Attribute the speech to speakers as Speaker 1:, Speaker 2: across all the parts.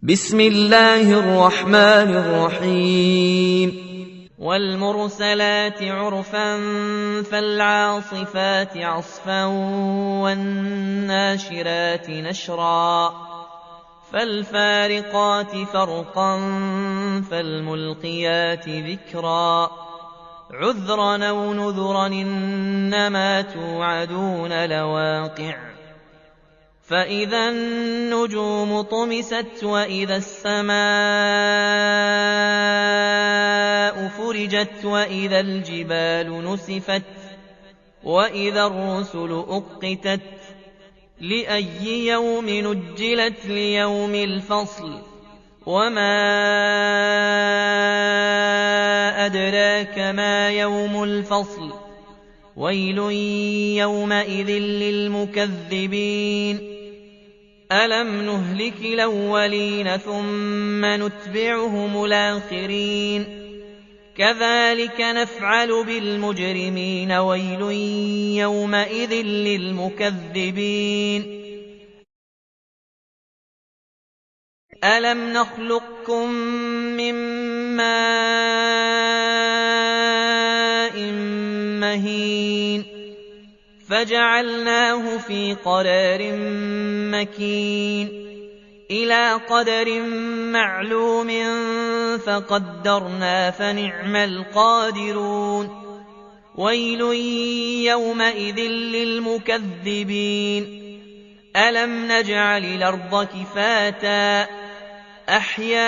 Speaker 1: بسم الله الرحمن الرحيم
Speaker 2: والمرسلات عرفا فالعاصفات عصفا والناشرات نشرا فالفارقات فرقا فالملقيات ذكرا عذرا أو نذرا إنما توعدون لواقع فإذا النجوم طمست وإذا السماء فرجت وإذا الجبال نسفت وإذا الرسل أقتت لأي يوم نجلت ليوم الفصل وما أدراك ما يوم الفصل ويل يومئذ للمكذبين ألم نهلك الأولين ثم نتبعهم الآخرين كذلك نفعل بالمجرمين ويل يومئذ للمكذبين ألم نخلقكم من ماء مهين فجعلناه في قرار مكين إلى قدر معلوم فقدرنا فنعم القادرون ويل يومئذ للمكذبين ألم نجعل الأرض كفاتا أحياء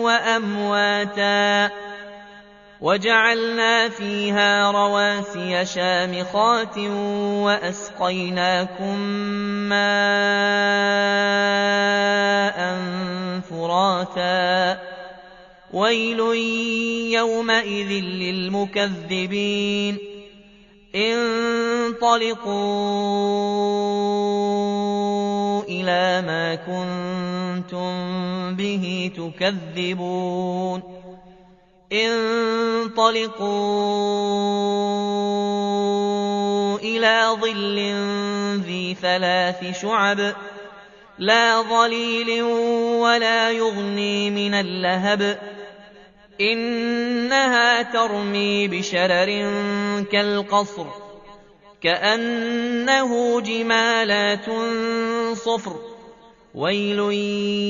Speaker 2: وأمواتا وجعلنا فيها رواسي شامخات وأسقيناكم ماء فراتا ويل يومئذ للمكذبين انطلقوا إلى ما كنتم به تكذبون انطلقوا إلى ظل ذي 3 شعب لا ظليل ولا يغني من اللهب إنها ترمي بشرر كالقصر كأنه جمالات صفر ويل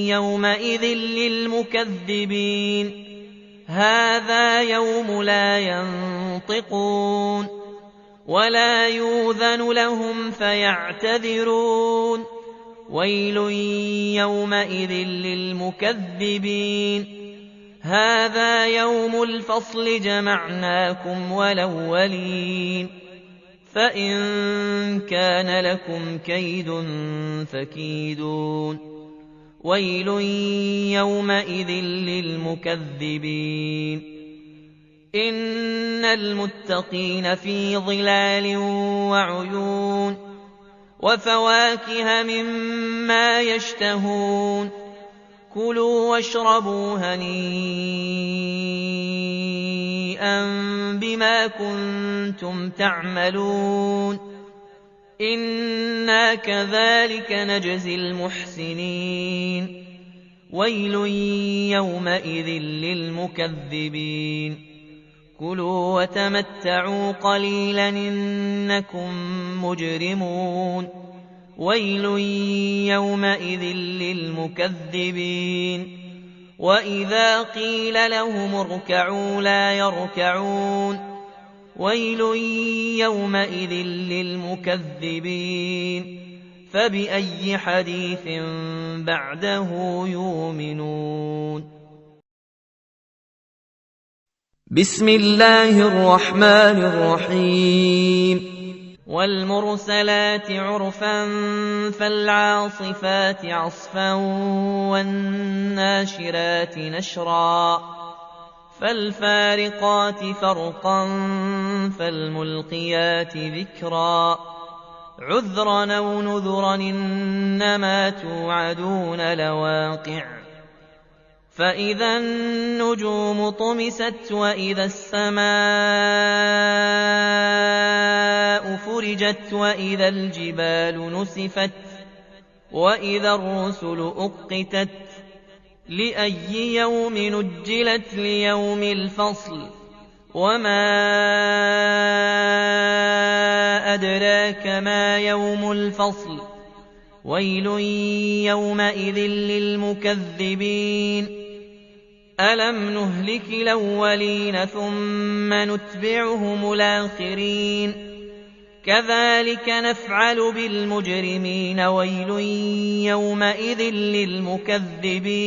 Speaker 2: يومئذ للمكذبين هذا يوم لا ينطقون ولا يؤذن لهم فيعتذرون ويل يومئذ للمكذبين هذا يوم الفصل جمعناكم والأولين فإن كان لكم كيد فكيدون ويل يومئذ للمكذبين إن المتقين في ظلال وعيون وفواكه مما يشتهون كلوا واشربوا هنيئا بما كنتم تعملون إنا كذلك نجزي المحسنين ويل يومئذ للمكذبين كلوا وتمتعوا قليلا إنكم مجرمون ويل يومئذ للمكذبين وإذا قيل لهم اركعوا لا يركعون ويل يومئذ للمكذبين فبأي حديث بعده يؤمنون
Speaker 1: بسم الله الرحمن الرحيم
Speaker 2: والمرسلات عرفا فالعاصفات عصفا والناشرات نشرا فالفارقات فرقا فالملقيات ذكرا عذرا أو نذرا إنما توعدون لواقع فإذا النجوم طمست وإذا السماء فرجت وإذا الجبال نسفت وإذا الرسل أقتت لأي يوم نجلت ليوم الفصل وما أدراك ما يوم الفصل ويل يومئذ للمكذبين ألم نهلك الأولين ثم نتبعهم الآخرين كذلك نفعل بالمجرمين ويل يومئذ للمكذبين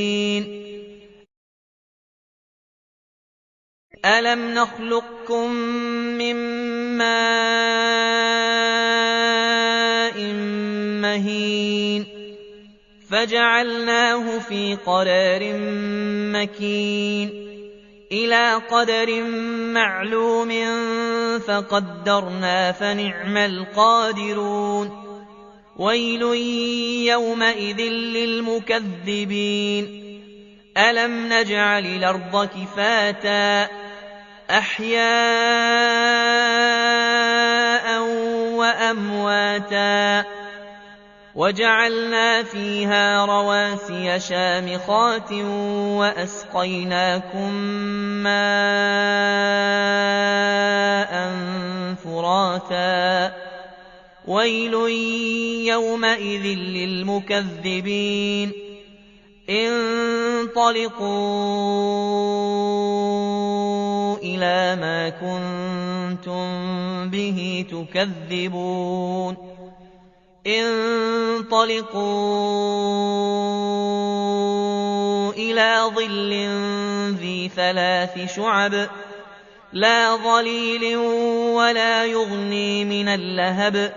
Speaker 2: ألم نخلقكم من ماء مهين فجعلناه في قرار مكين إلى قدر معلوم فقدرنا فنعم القادرون ويل يومئذ للمكذبين ألم نجعل الأرض كفاتا أحياء وأمواتا وجعلنا فيها رواسي شامخات وأسقيناكم ماء فراتا ويل يومئذ للمكذبين انطلقوا إلى ما كنتم به تكذبون انطلقوا إلى ظل ذي 3 شعب لا ظليل ولا يغني من اللهب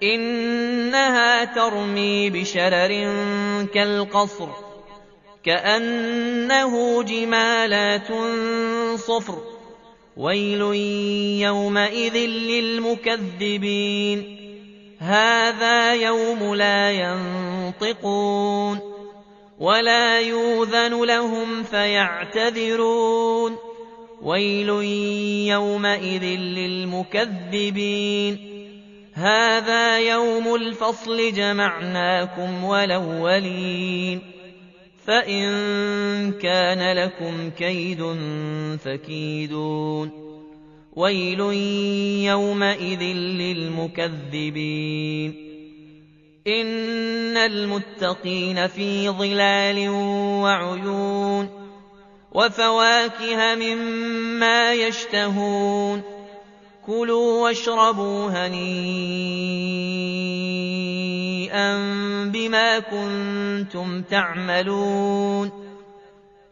Speaker 2: إنها ترمي بشرر كالقصر كأنه جمالات صفر ويل يومئذ للمكذبين هذا يوم لا ينطقون ولا يؤذن لهم فيعتذرون ويل يومئذ للمكذبين هذا يوم الفصل جمعناكم والأولين فإن كان لكم كيد فكيدون ويل يومئذ للمكذبين إن المتقين في ظلال وعيون وفواكه مما يشتهون كلوا واشربوا هنيئا بما كنتم تعملون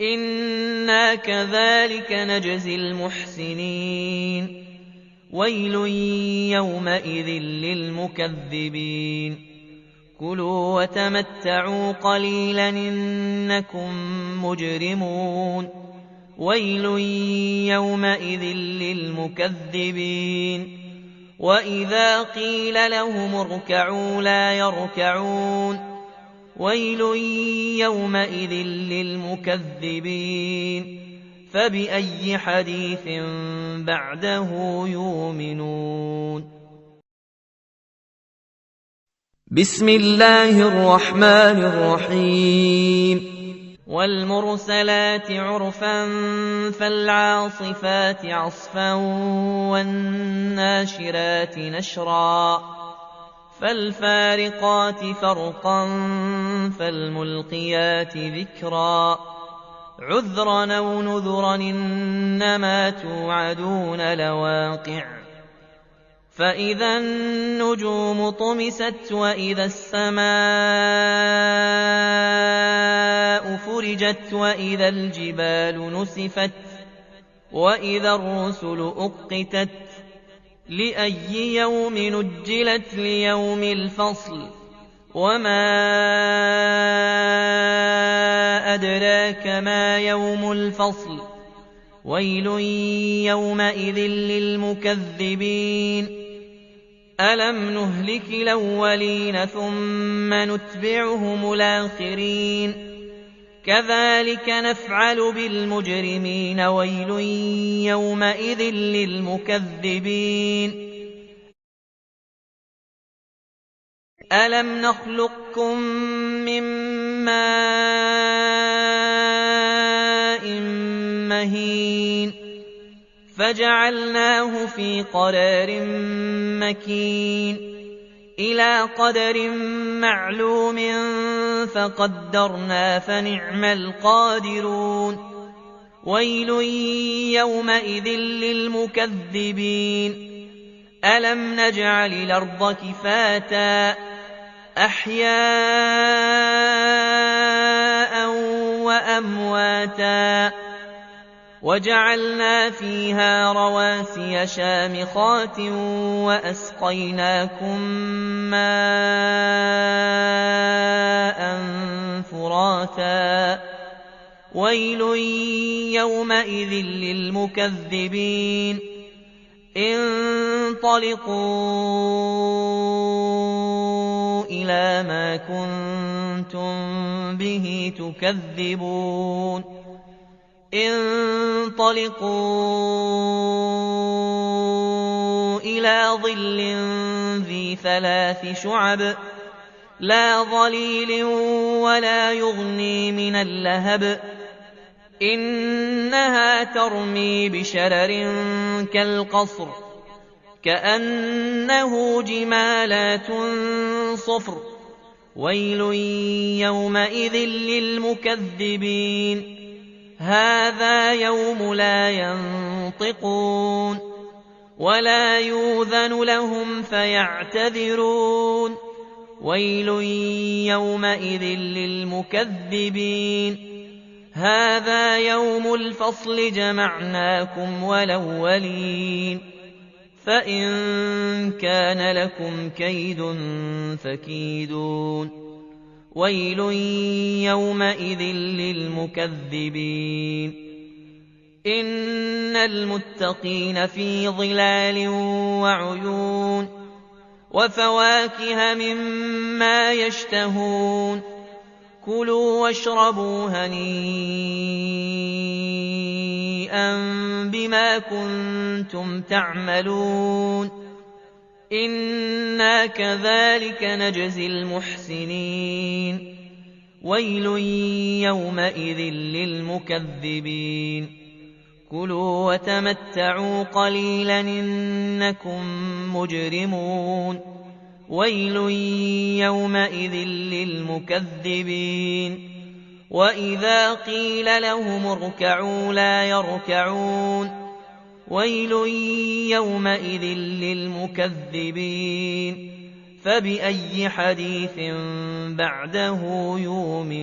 Speaker 2: إنا كذلك نجزي المحسنين ويل يومئذ للمكذبين كلوا وتمتعوا قليلا إنكم مجرمون ويل يومئذ للمكذبين وإذا قيل لهم اركعوا لا يركعون ويل يومئذ للمكذبين فبأي حديث بعده يؤمنون
Speaker 1: بسم الله الرحمن الرحيم
Speaker 2: والمرسلات عرفا فالعاصفات عصفا والناشرات نشرا فالفارقات فرقا فالملقيات ذكرا عذرا أو نذرا إنما توعدون لواقع فإذا النجوم طمست وإذا السماء فرجت وإذا الجبال نسفت وإذا الرسل أقتت لأي يوم نجلت ليوم الفصل وما أدراك ما يوم الفصل ويل يومئذ للمكذبين ألم نهلك الأولين ثم نتبعهم الآخرين كذلك نفعل بالمجرمين ويل يومئذ للمكذبين ألم نخلقكم من ماء مهين فجعلناه في قرار مكين إلى قدر معلوم فقدرنا فنعم القادرون ويل يومئذ للمكذبين ألم نجعل الأرض كفاتا أحياء وأمواتا وجعلنا فيها رواسي شامخات وأسقيناكم ماء فراتا ويل يومئذ للمكذبين انطلقوا إلى ما كنتم به تكذبون انطلقوا إلى ظل ذي 3 شعب لا ظليل ولا يغني من اللهب إنها ترمي بشرر كالقصر كأنه جمالات صفر ويل يومئذ للمكذبين هذا يوم لا ينطقون ولا يؤذن لهم فيعتذرون ويل يومئذ للمكذبين هذا يوم الفصل جمعناكم والأولين فإن كان لكم كيد فكيدون ويل يومئذ للمكذبين إن المتقين في ظلال وعيون وفواكه مما يشتهون كلوا واشربوا هنيئا بما كنتم تعملون إنا كذلك نجزي المحسنين ويل يومئذ للمكذبين كلوا وتمتعوا قليلا إنكم مجرمون ويل يومئذ للمكذبين وإذا قيل لهم اركعوا لا يركعون ويل يومئذ للمكذبين فبأي حديث بعده يؤمنون